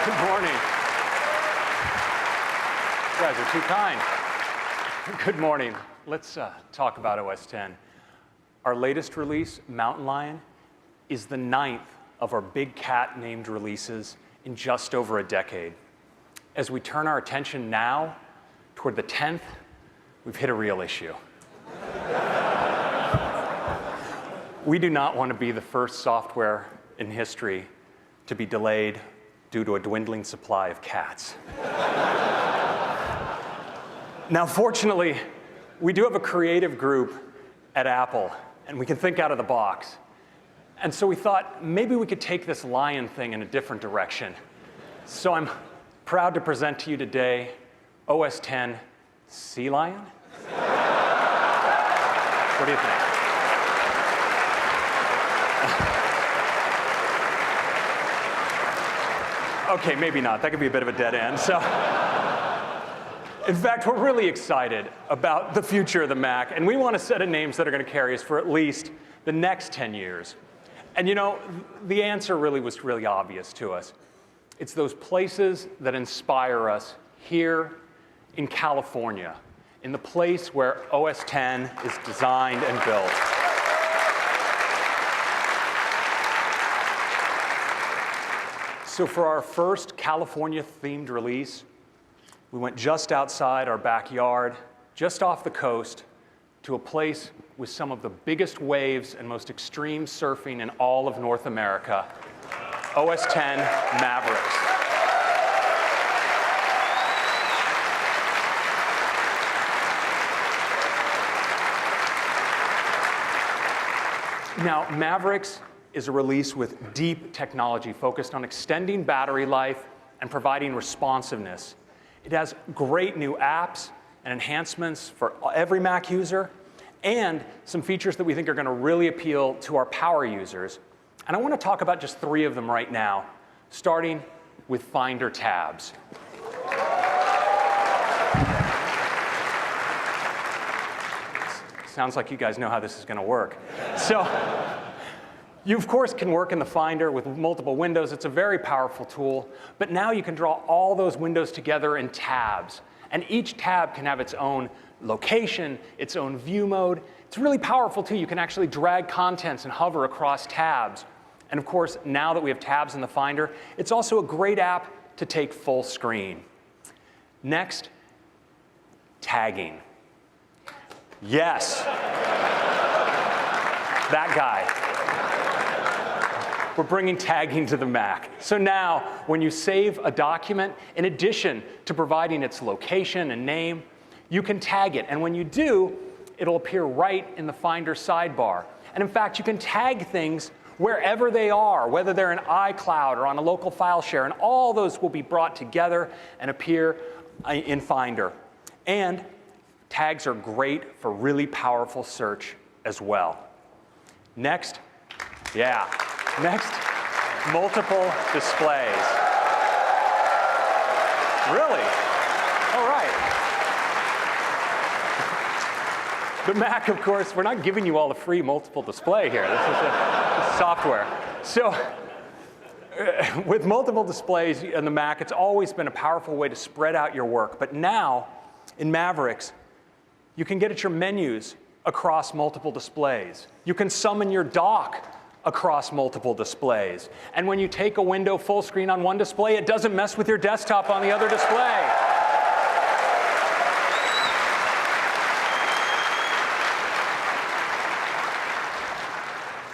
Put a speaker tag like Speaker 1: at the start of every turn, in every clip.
Speaker 1: Good morning. You guys are too kind. Good morning. Let's talk about OS X. Our latest release, Mountain Lion, is the 9th of our big cat named releases in just over a decade. As we turn our attention now toward the 10th, we've hit a real issue. We do not want to be the first software in history to be delayed due to a dwindling supply of cats. Now, fortunately, we do have a creative group at Apple, and we can think out of the box. And so we thought maybe we could take this lion thing in a different direction. So I'm proud to present to you today OS X Sea Lion. What do you think? Okay, maybe not. That could be a bit of a dead end. So, in fact, we're really excited about the future of the Mac, and we want a set of names that are going to carry us for at least the next 10 years. And you know, the answer was really obvious to us. It's those places that inspire us here in California, in the place where OS X is designed and built. So for our first California-themed release, we went just outside our backyard, just off the coast, to a place with some of the biggest waves and most extreme surfing in all of North America, OS X Mavericks. Now, Mavericks is a release with deep technology focused on extending battery life and providing responsiveness. It has great new apps and enhancements for every Mac user, and some features that we think are going to really appeal to our power users. And I want to talk about just 3 of them right now, starting with Finder tabs. Sounds like you guys know how this is going to work. So, you, of course, can work in the Finder with multiple windows. It's a very powerful tool. But now you can draw all those windows together in tabs. And each tab can have its own location, its own view mode. It's really powerful, too. You can actually drag contents and hover across tabs. And of course, now that we have tabs in the Finder, it's also a great app to take full screen. Next, tagging. Yes. That guy. We're bringing tagging to the Mac. So now, when you save a document, in addition to providing its location and name, you can tag it. And when you do, it'll appear right in the Finder sidebar. And in fact, you can tag things wherever they are, whether they're in iCloud or on a local file share. And all those will be brought together and appear in Finder. And tags are great for really powerful search as well. Next, multiple displays. Really? All right. The Mac, of course, we're not giving you all the free multiple display here. This is software. So with multiple displays in the Mac, it's always been a powerful way to spread out your work. But now, in Mavericks, you can get at your menus across multiple displays. You can summon your dock across multiple displays. And when you take a window full screen on one display, it doesn't mess with your desktop on the other display.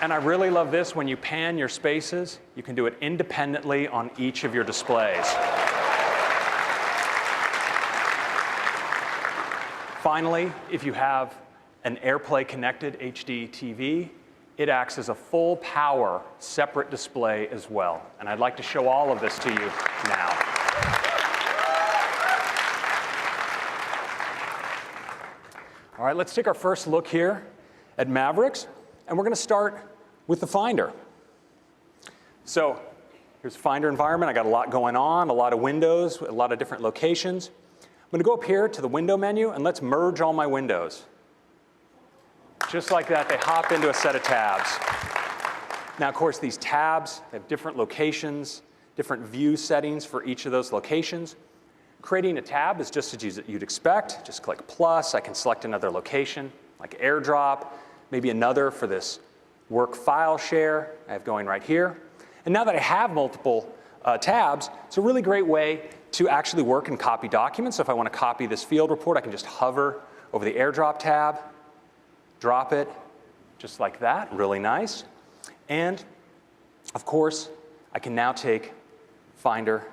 Speaker 1: And I really love this. When you pan your spaces, you can do it independently on each of your displays. Finally, if you have an AirPlay connected HD TV, it acts as a full power separate display as well. And I'd like to show all of this to you now. All right, let's take our first look here at Mavericks. And we're going to start with the Finder. So here's the Finder environment. I got a lot going on, a lot of windows, a lot of different locations. I'm going to go up here to the window menu, and let's merge all my windows. Just like that, they hop into a set of tabs. Now, of course, these tabs have different locations, different view settings for each of those locations. Creating a tab is just as you'd expect. Just click plus. I can select another location, like AirDrop, maybe another for this work file share I have going right here. And now that I have multiple tabs, it's a really great way to actually work and copy documents. So if I want to copy this field report, I can just hover over the AirDrop tab, drop it, just like that, really nice. And of course, I can now take Finder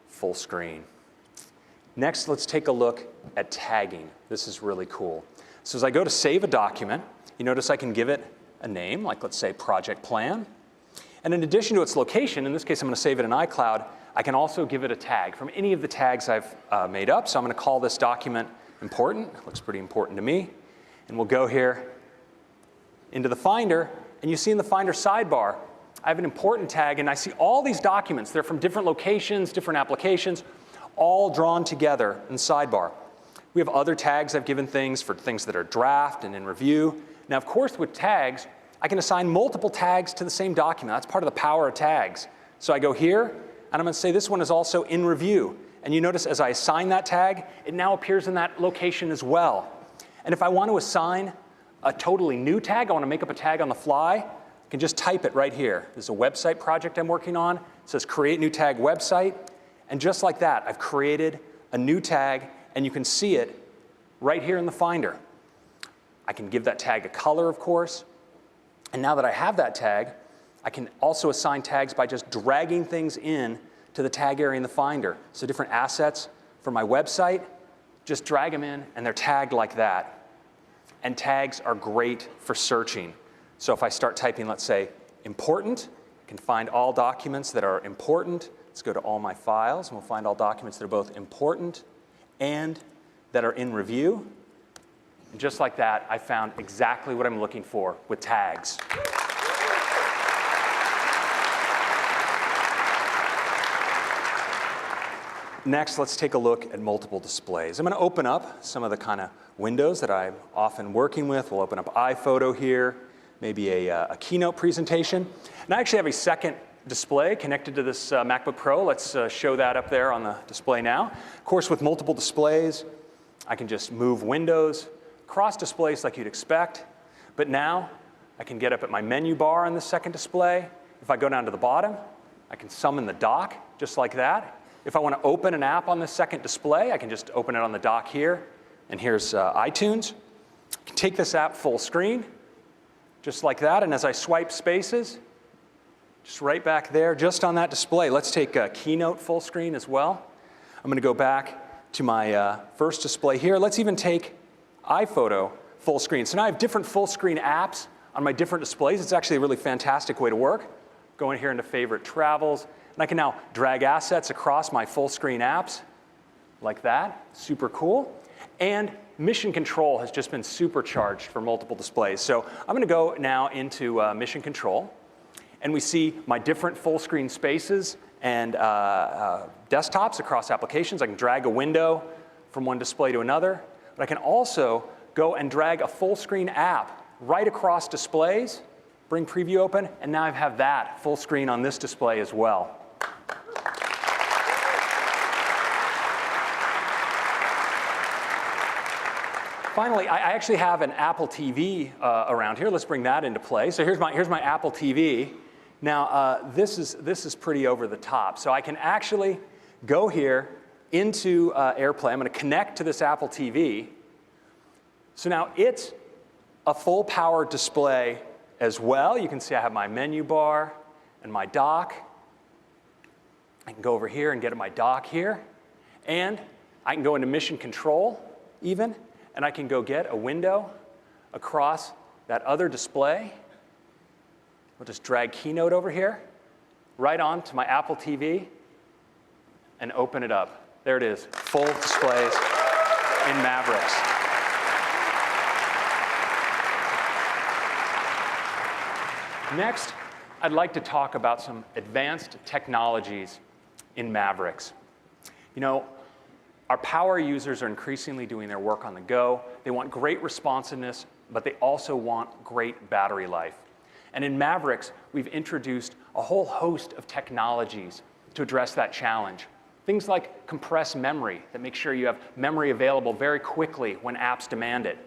Speaker 1: full screen. Next, let's take a look at tagging. This is really cool. So as I go to save a document, you notice I can give it a name, like let's say project plan. And in addition to its location, in this case I'm going to save it in iCloud, I can also give it a tag from any of the tags I've made up. So I'm going to call this document important. It looks pretty important to me. And we'll go here into the Finder, and you see in the Finder sidebar, I have an important tag, and I see all these documents. They're from different locations, different applications, all drawn together in sidebar. We have other tags I've given things for things that are draft and in review. Now, of course, with tags, I can assign multiple tags to the same document. That's part of the power of tags. So I go here, and I'm going to say this one is also in review. And you notice as I assign that tag, it now appears in that location as well. And if I want to assign a totally new tag, I want to make up a tag on the fly, I can just type it right here. This is a website project I'm working on. It says create new tag website. And just like that, I've created a new tag, and you can see it right here in the Finder. I can give that tag a color, of course. And now that I have that tag, I can also assign tags by just dragging things in to the tag area in the Finder. So different assets for my website, just drag them in, and they're tagged like that. And tags are great for searching. So if I start typing, let's say, important, I can find all documents that are important. Let's go to all my files, and we'll find all documents that are both important and that are in review. And just like that, I found exactly what I'm looking for with tags. Next, let's take a look at multiple displays. I'm going to open up some of the kind of windows that I'm often working with. We'll open up iPhoto here, maybe a keynote presentation. And I actually have a second display connected to this MacBook Pro. Let's show that up there on the display now. Of course, with multiple displays, I can just move windows across displays like you'd expect. But now, I can get up at my menu bar on the second display. If I go down to the bottom, I can summon the dock just like that. If I want to open an app on the second display, I can just open it on the dock here. And here's iTunes. I can take this app full screen, just like that. And as I swipe spaces, just right back there, just on that display. Let's take Keynote full screen as well. I'm going to go back to my first display here. Let's even take iPhoto full screen. So now I have different full screen apps on my different displays. It's actually a really fantastic way to work. Go in here into Favorite Travels. And I can now drag assets across my full screen apps like that. Super cool. And Mission Control has just been supercharged for multiple displays. So I'm going to go now into Mission Control. And we see my different full screen spaces and desktops across applications. I can drag a window from one display to another. But I can also go and drag a full screen app right across displays, bring Preview open, and now I have that full screen on this display as well. Finally, I actually have an Apple TV around here. Let's bring that into play. So here's my Apple TV. Now, this is pretty over the top. So I can actually go here into AirPlay. I'm going to connect to this Apple TV. So now it's a full power display as well. You can see I have my menu bar and my dock. I can go over here and get at my dock here. And I can go into Mission Control even. And I can go get a window across that other display. We'll just drag Keynote over here, right onto my Apple TV, and open it up. There it is, full displays in Mavericks. Next, I'd like to talk about some advanced technologies in Mavericks. You know, our power users are increasingly doing their work on the go. They want great responsiveness, but they also want great battery life. And in Mavericks, we've introduced a whole host of technologies to address that challenge. Things like compressed memory that make sure you have memory available very quickly when apps demand it.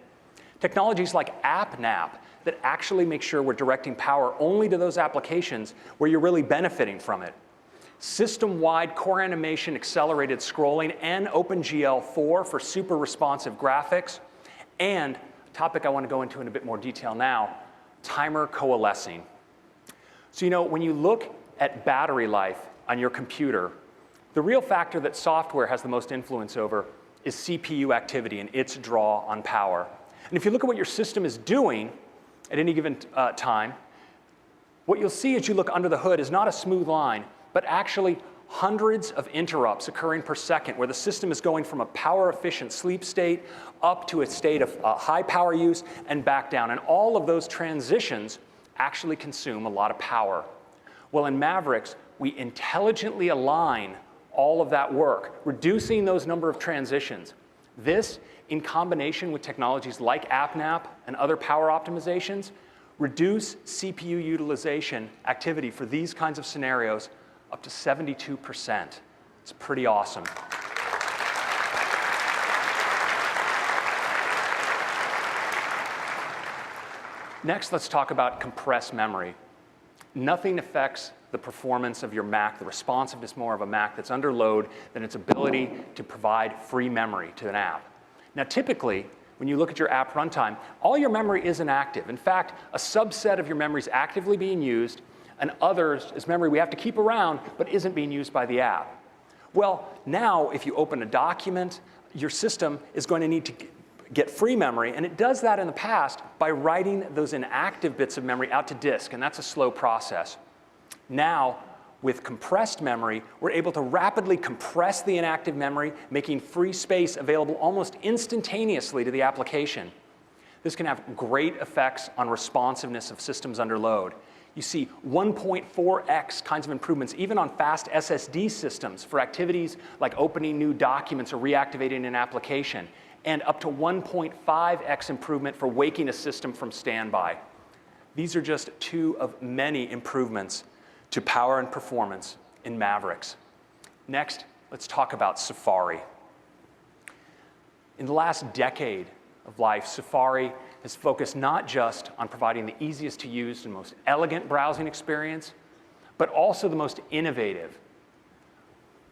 Speaker 1: Technologies like AppNap that actually make sure we're directing power only to those applications where you're really benefiting from it. System-wide core animation accelerated scrolling and OpenGL4 for super responsive graphics. And a topic I want to go into in a bit more detail now, timer coalescing. So when you look at battery life on your computer, the real factor that software has the most influence over is CPU activity and its draw on power. And if you look at what your system is doing at any given time, what you'll see as you look under the hood is not a smooth line, but actually hundreds of interrupts occurring per second where the system is going from a power-efficient sleep state up to a state of high power use and back down. And all of those transitions actually consume a lot of power. Well, in Mavericks, we intelligently align all of that work, reducing those number of transitions. This, in combination with technologies like AppNap and other power optimizations, reduce CPU utilization activity for these kinds of scenarios up to 72%. It's pretty awesome. Next, let's talk about compressed memory. Nothing affects the performance of your Mac, the responsiveness more of a Mac that's under load than its ability to provide free memory to an app. Now, typically, when you look at your app runtime, all your memory isn't active. In fact, a subset of your memory is actively being used, and others is memory we have to keep around but isn't being used by the app. Well, now, if you open a document, your system is going to need to get free memory, and it does that in the past by writing those inactive bits of memory out to disk, and that's a slow process. Now, with compressed memory, we're able to rapidly compress the inactive memory, making free space available almost instantaneously to the application. This can have great effects on responsiveness of systems under load. You see 1.4x kinds of improvements, even on fast SSD systems for activities like opening new documents or reactivating an application, and up to 1.5x improvement for waking a system from standby. These are just two of many improvements to power and performance in Mavericks. Next, let's talk about Safari. In the last decade of life, Safari has focused not just on providing the easiest to use and most elegant browsing experience, but also the most innovative.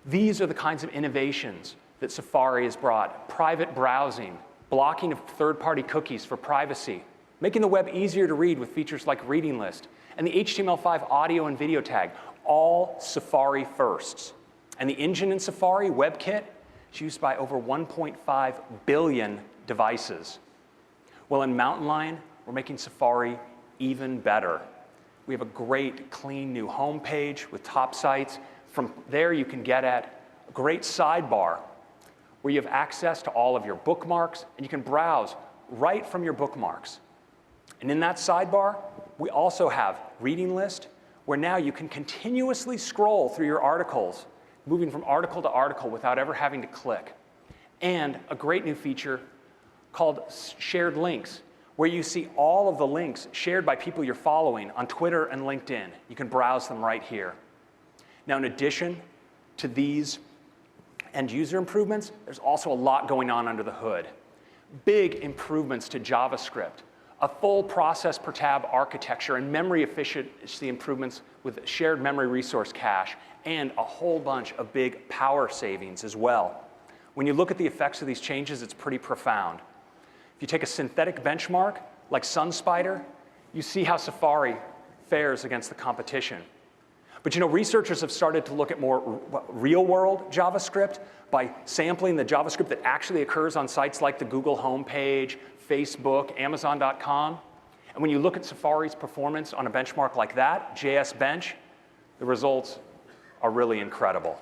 Speaker 1: These are the kinds of innovations that Safari has brought: private browsing, blocking of third-party cookies for privacy, making the web easier to read with features like Reading List, and the HTML5 audio and video tag, all Safari firsts. And the engine in Safari, WebKit, is used by over 1.5 billion devices. Well, in Mountain Lion, we're making Safari even better. We have a great, clean new homepage with top sites. From there, you can get at a great sidebar where you have access to all of your bookmarks, and you can browse right from your bookmarks. And in that sidebar, we also have Reading List, where now you can continuously scroll through your articles, moving from article to article without ever having to click. And a great new feature called Shared Links, where you see all of the links shared by people you're following on Twitter and LinkedIn. You can browse them right here. Now, in addition to these end user improvements, there's also a lot going on under the hood. Big improvements to JavaScript, a full process per tab architecture, and memory efficiency improvements with shared memory resource cache, and a whole bunch of big power savings as well. When you look at the effects of these changes, it's pretty profound. If you take a synthetic benchmark like SunSpider, you see how Safari fares against the competition. But researchers have started to look at more real-world JavaScript by sampling the JavaScript that actually occurs on sites like the Google homepage, Facebook, Amazon.com. And when you look at Safari's performance on a benchmark like that, JS Bench, the results are really incredible.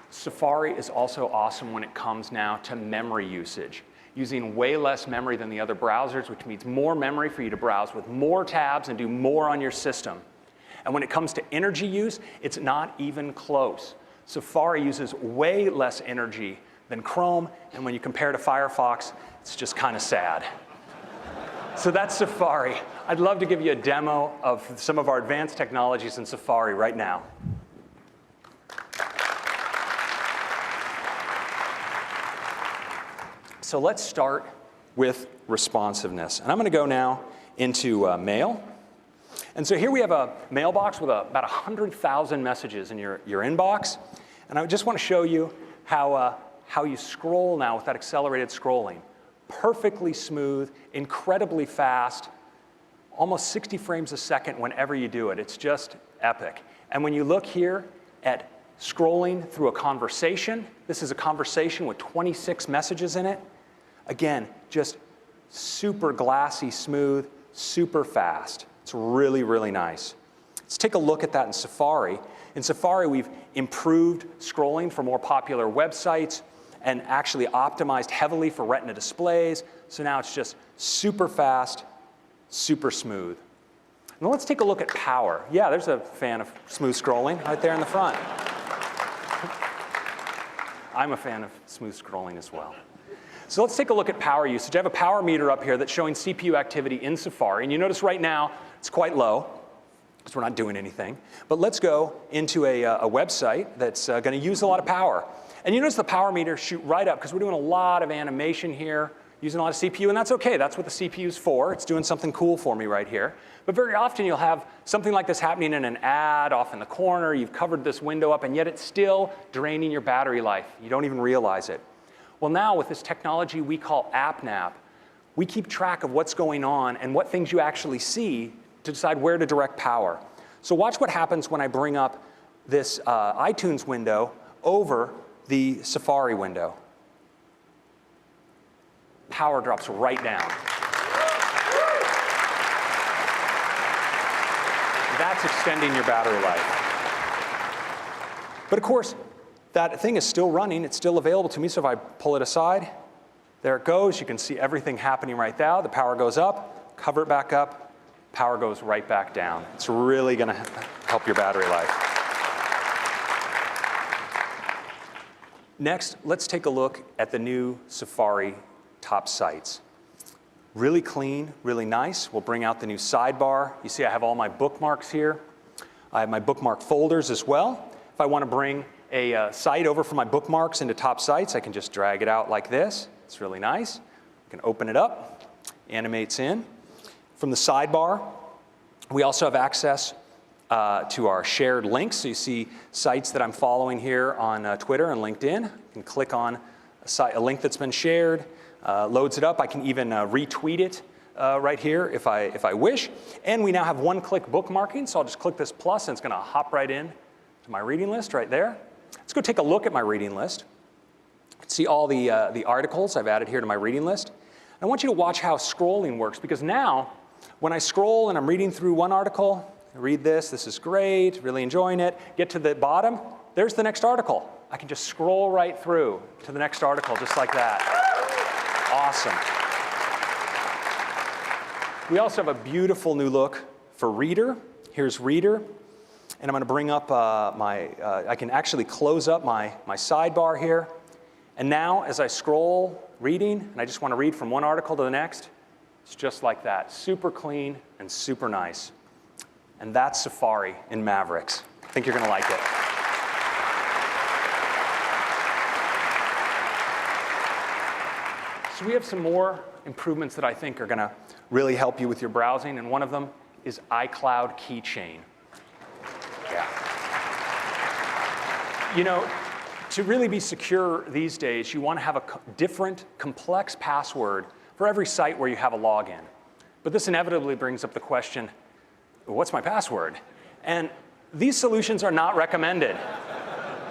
Speaker 1: Safari is also awesome when it comes now to memory usage, using way less memory than the other browsers, which means more memory for you to browse with more tabs and do more on your system. And when it comes to energy use, it's not even close. Safari uses way less energy than Chrome, and when you compare to Firefox, it's just kind of sad. So that's Safari. I'd love to give you a demo of some of our advanced technologies in Safari right now. So let's start with responsiveness. And I'm going to go now into Mail. And so here we have a mailbox with about 100,000 messages in your inbox. And I just want to show you how you scroll now with that accelerated scrolling. Perfectly smooth, incredibly fast, almost 60 frames a second whenever you do it. It's just epic. And when you look here at scrolling through a conversation, this is a conversation with 26 messages in it. Again, just super glassy smooth, super fast. It's really, really nice. Let's take a look at that in Safari. In Safari, we've improved scrolling for more popular websites and actually optimized heavily for Retina displays. So now it's just super fast, super smooth. Now let's take a look at power. Yeah, there's a fan of smooth scrolling right there in the front. I'm a fan of smooth scrolling as well. So let's take a look at power usage. I have a power meter up here that's showing CPU activity in Safari. And you notice right now it's quite low because we're not doing anything. But let's go into a website that's going to use a lot of power. And you notice the power meter shoot right up because we're doing a lot of animation here, using a lot of CPU, and that's okay. That's what the CPU's for. It's doing something cool for me right here. But very often you'll have something like this happening in an ad off in the corner. You've covered this window up, and yet it's still draining your battery life. You don't even realize it. Well, now with this technology we call AppNap, we keep track of what's going on and what things you actually see to decide where to direct power. So watch what happens when I bring up this iTunes window over the Safari window. Power drops right down. That's extending your battery life. But of course, that thing is still running. It's still available to me. So if I pull it aside, there it goes. You can see everything happening right now. The power goes up, cover it back up, power goes right back down. It's really going to help your battery life. Next, let's take a look at the new Safari top sites. Really clean, really nice. We'll bring out the new sidebar. You see I have all my bookmarks here. I have my bookmark folders as well. If I want to bring a site over from my bookmarks into top sites, I can just drag it out like this. It's really nice. I can open it up, animates in. From the sidebar, we also have access to our shared links. So you see sites that I'm following here on Twitter and LinkedIn. You can click on a link that's been shared, loads it up. I can even retweet it right here if I wish. And we now have one-click bookmarking. So I'll just click this plus, and it's going to hop right in to my reading list right there. Let's go take a look at my reading list. You can see all the articles I've added here to my reading list. I want you to watch how scrolling works, because now when I scroll and I'm reading through one article, I read this is great, really enjoying it, get to the bottom, there's the next article. I can just scroll right through to the next article just like that. Awesome. We also have a beautiful new look for Reader. Here's Reader. And I'm going to bring up I can actually close up my sidebar here. And now as I scroll reading, and I just want to read from one article to the next, it's just like that. Super clean and super nice. And that's Safari in Mavericks. I think you're going to like it. So we have some more improvements that I think are going to really help you with your browsing, and one of them is iCloud Keychain. Yeah. You know, to really be secure these days, you want to have a different, complex password for every site where you have a login. But this inevitably brings up the question, what's my password? And these solutions are not recommended.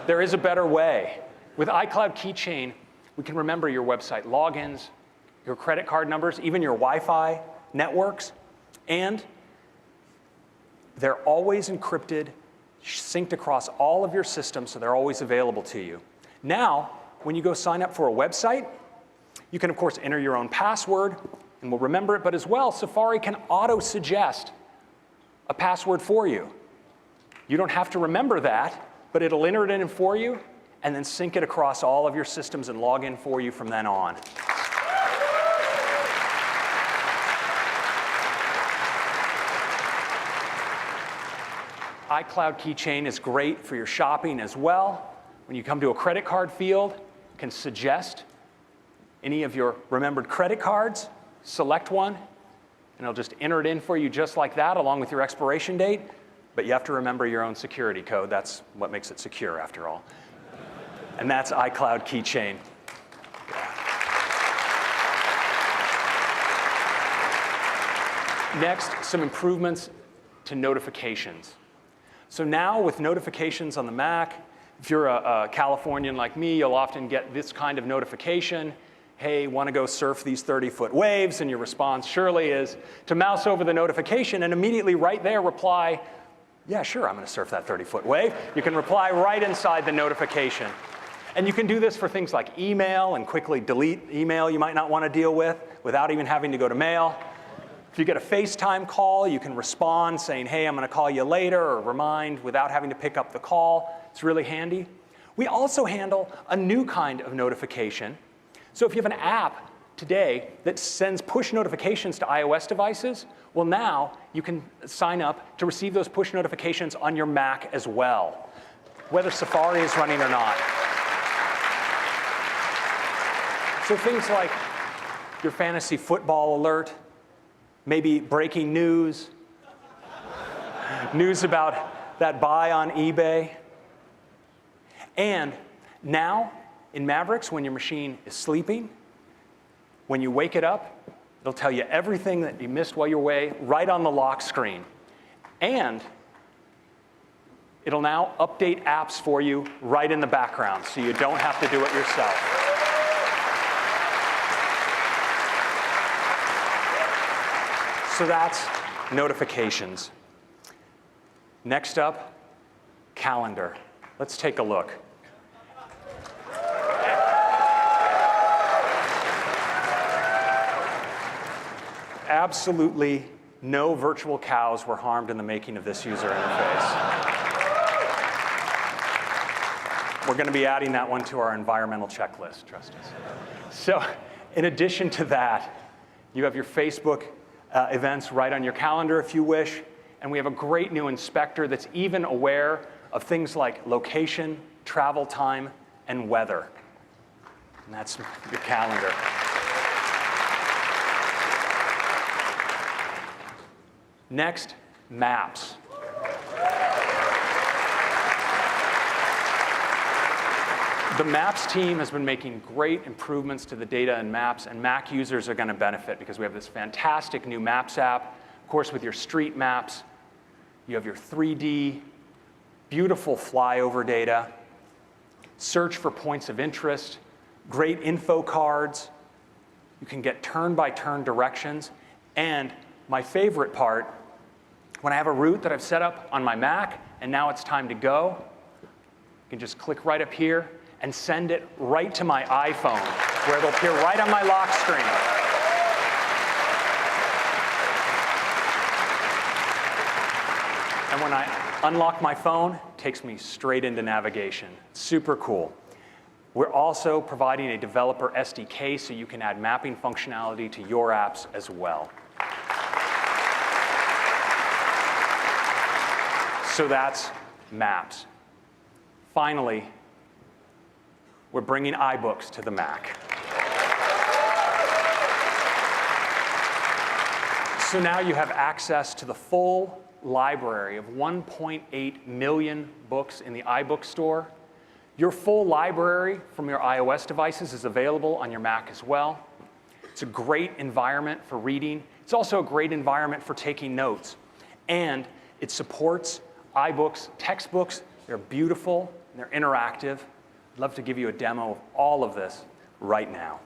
Speaker 1: There is a better way. With iCloud Keychain, we can remember your website logins, your credit card numbers, even your Wi-Fi networks, and they're always encrypted, synced across all of your systems, so they're always available to you. Now, when you go sign up for a website, you can, of course, enter your own password, and we'll remember it, but as well, Safari can auto-suggest a password for you. You don't have to remember that, but it'll enter it in for you, and then sync it across all of your systems and log in for you from then on. iCloud keychain is great for your shopping as well. When you come to a credit card field, you can suggest any of your remembered credit cards, select one, and it'll just enter it in for you just like that, along with your expiration date. But you have to remember your own security code. That's what makes it secure, after all. And that's iCloud keychain. Next, some improvements to notifications. So now with notifications on the Mac, if you're a Californian like me, you'll often get this kind of notification. Hey, want to go surf these 30-foot waves? And your response surely is to mouse over the notification and immediately right there reply, yeah, sure, I'm going to surf that 30-foot wave. You can reply right inside the notification. And you can do this for things like email and quickly delete email you might not want to deal with without even having to go to mail. If you get a FaceTime call, you can respond saying, hey, I'm going to call you later, or remind without having to pick up the call. It's really handy. We also handle a new kind of notification. So if you have an app today that sends push notifications to iOS devices, well, now you can sign up to receive those push notifications on your Mac as well, whether Safari is running or not. So things like your fantasy football alert, maybe breaking news, news about that buy on eBay. And now, in Mavericks, when your machine is sleeping, when you wake it up, it'll tell you everything that you missed while you were away right on the lock screen. And it'll now update apps for you right in the background, so you don't have to do it yourself. So that's notifications. Next up, calendar. Let's take a look. Absolutely no virtual cows were harmed in the making of this user interface. We're going to be adding that one to our environmental checklist, trust us. So in addition to that, you have your Facebook events right on your calendar if you wish. And we have a great new inspector that's even aware of things like location, travel time, and weather. And that's your calendar. Next, maps. The Maps team has been making great improvements to the data in Maps, and Mac users are going to benefit because we have this fantastic new Maps app. Of course, with your street maps, you have your 3D, beautiful flyover data, search for points of interest, great info cards. You can get turn-by-turn directions. And my favorite part, when I have a route that I've set up on my Mac, and now it's time to go, you can just click right up here and send it right to my iPhone, where it'll appear right on my lock screen. And when I unlock my phone, it takes me straight into navigation. Super cool. We're also providing a developer SDK so you can add mapping functionality to your apps as well. So that's Maps. Finally, we're bringing iBooks to the Mac. So now you have access to the full library of 1.8 million books in the iBook store. Your full library from your iOS devices is available on your Mac as well. It's a great environment for reading. It's also a great environment for taking notes. And it supports iBooks textbooks. They're beautiful, and they're interactive. I'd love to give you a demo of all of this right now.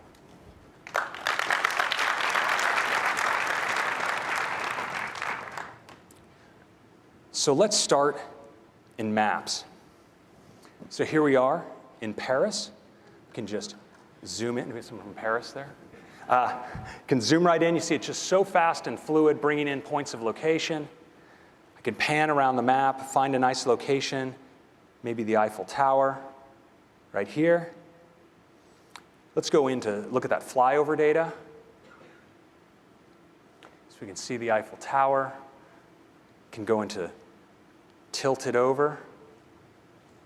Speaker 1: So let's start in Maps. So here we are in Paris. You can just zoom in. Do we have someone from Paris there? You can zoom right in. You see it's just so fast and fluid, bringing in points of location. I can pan around the map, find a nice location, maybe the Eiffel Tower right here. Let's go in to look at that flyover data. So we can see the Eiffel Tower. Can go into tilt it over.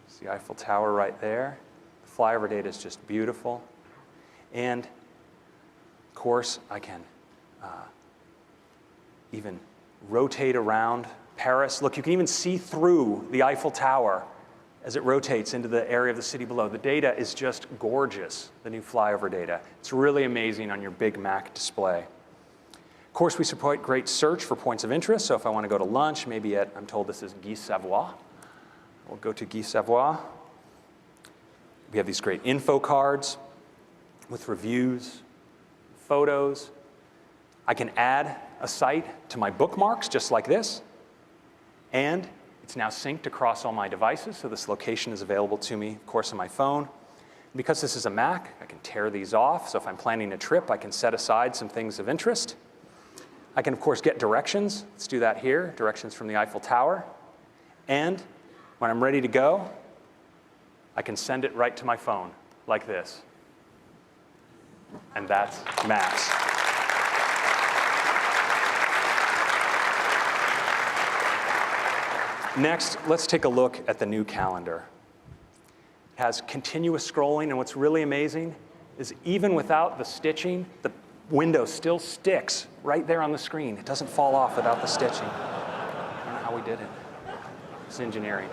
Speaker 1: It's the Eiffel Tower right there. The flyover data is just beautiful. And, of course, I can even rotate around Paris. Look, you can even see through the Eiffel Tower as it rotates into the area of the city below. The data is just gorgeous, the new flyover data. It's really amazing on your big Mac display. Of course, we support great search for points of interest. So if I want to go to lunch, maybe at, I'm told this is Guy Savoy. We'll go to Guy Savoy. We have these great info cards with reviews, photos. I can add a site to my bookmarks just like this. And it's now synced across all my devices, so this location is available to me, of course, on my phone. Because this is a Mac, I can tear these off. So if I'm planning a trip, I can set aside some things of interest. I can, of course, get directions. Let's do that here, directions from the Eiffel Tower. And when I'm ready to go, I can send it right to my phone, like this. And that's Maps. Next, let's take a look at the new calendar. It has continuous scrolling, and what's really amazing is even without the stitching, the window still sticks right there on the screen. It doesn't fall off without the stitching. I don't know how we did it. It's engineering.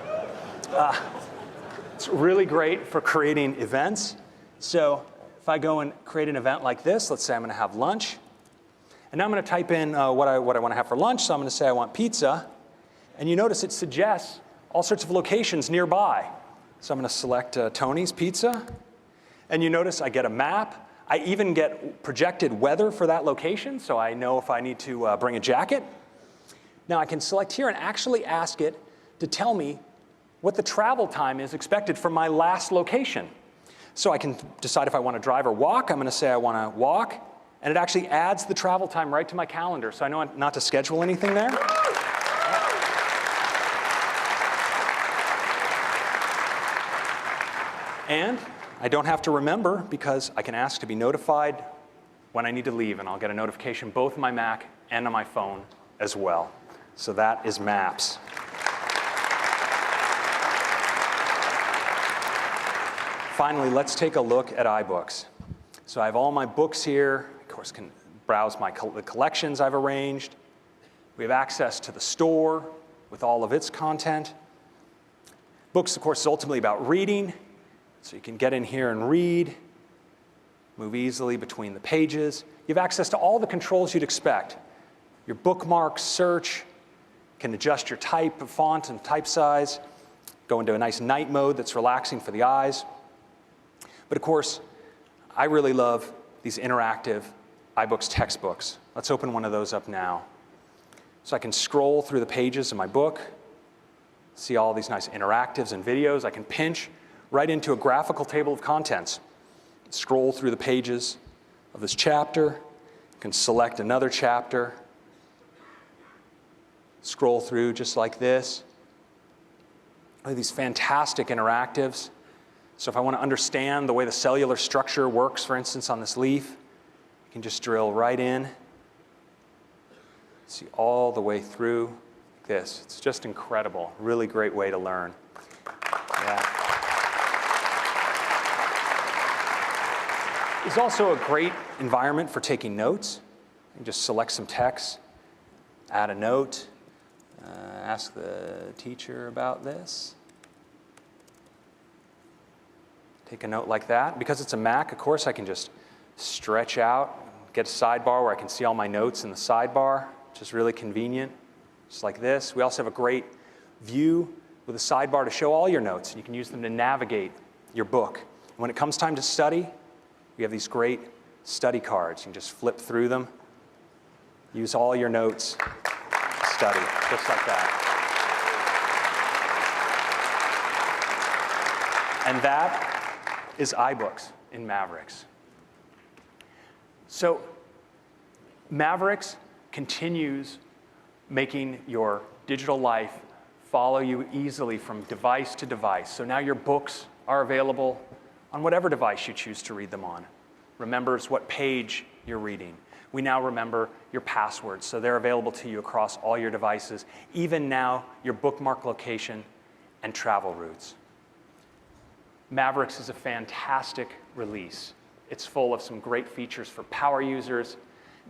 Speaker 1: It's really great for creating events. So if I go and create an event like this, let's say I'm going to have lunch. And now I'm going to type in what I want to have for lunch. So I'm going to say I want pizza. And you notice it suggests all sorts of locations nearby. So I'm going to select Tony's Pizza. And you notice I get a map. I even get projected weather for that location, so I know if I need to bring a jacket. Now I can select here and actually ask it to tell me what the travel time is expected from my last location. So I can decide if I want to drive or walk. I'm going to say I want to walk. And it actually adds the travel time right to my calendar, so I know not to schedule anything there. And I don't have to remember because I can ask to be notified when I need to leave, and I'll get a notification both on my Mac and on my phone as well. So that is Maps. Finally, let's take a look at iBooks. So I have all my books here. Of course, can browse the collections I've arranged. We have access to the store with all of its content. Books, of course, is ultimately about reading. So you can get in here and read, move easily between the pages. You have access to all the controls you'd expect. Your bookmarks, search, can adjust your type of font and type size, go into a nice night mode that's relaxing for the eyes. But of course, I really love these interactive iBooks textbooks. Let's open one of those up now. So I can scroll through the pages of my book, see all these nice interactives and videos. I can pinch right into a graphical table of contents. Scroll through the pages of this chapter. You can select another chapter. Scroll through just like this. These fantastic interactives. So if I want to understand the way the cellular structure works, for instance, on this leaf, you can just drill right in. See all the way through like this. It's just incredible. Really great way to learn. Yeah. It's also a great environment for taking notes. You can just select some text, add a note, ask the teacher about this. Take a note like that. Because it's a Mac, of course, I can just stretch out, get a sidebar where I can see all my notes in the sidebar, which is really convenient, just like this. We also have a great view with a sidebar to show all your notes, and you can use them to navigate your book. When it comes time to study, we have these great study cards. You can just flip through them, use all your notes, study, just like that. And that is iBooks in Mavericks. So Mavericks continues making your digital life follow you easily from device to device. So now your books are available on whatever device you choose to read them on. Remembers what page you're reading. We now remember your passwords, so they're available to you across all your devices, even now your bookmark location and travel routes. Mavericks is a fantastic release. It's full of some great features for power users,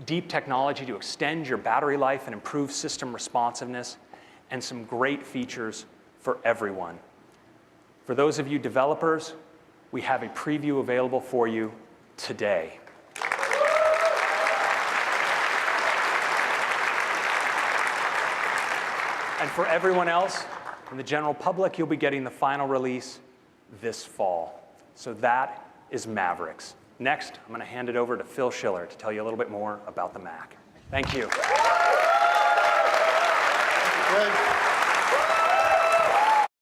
Speaker 1: deep technology to extend your battery life and improve system responsiveness, and some great features for everyone. For those of you developers, we have a preview available for you today. And for everyone else, in the general public, you'll be getting the final release this fall. So that is Mavericks. Next, I'm going to hand it over to Phil Schiller to tell you a little bit more about the Mac. Thank you.
Speaker 2: Great.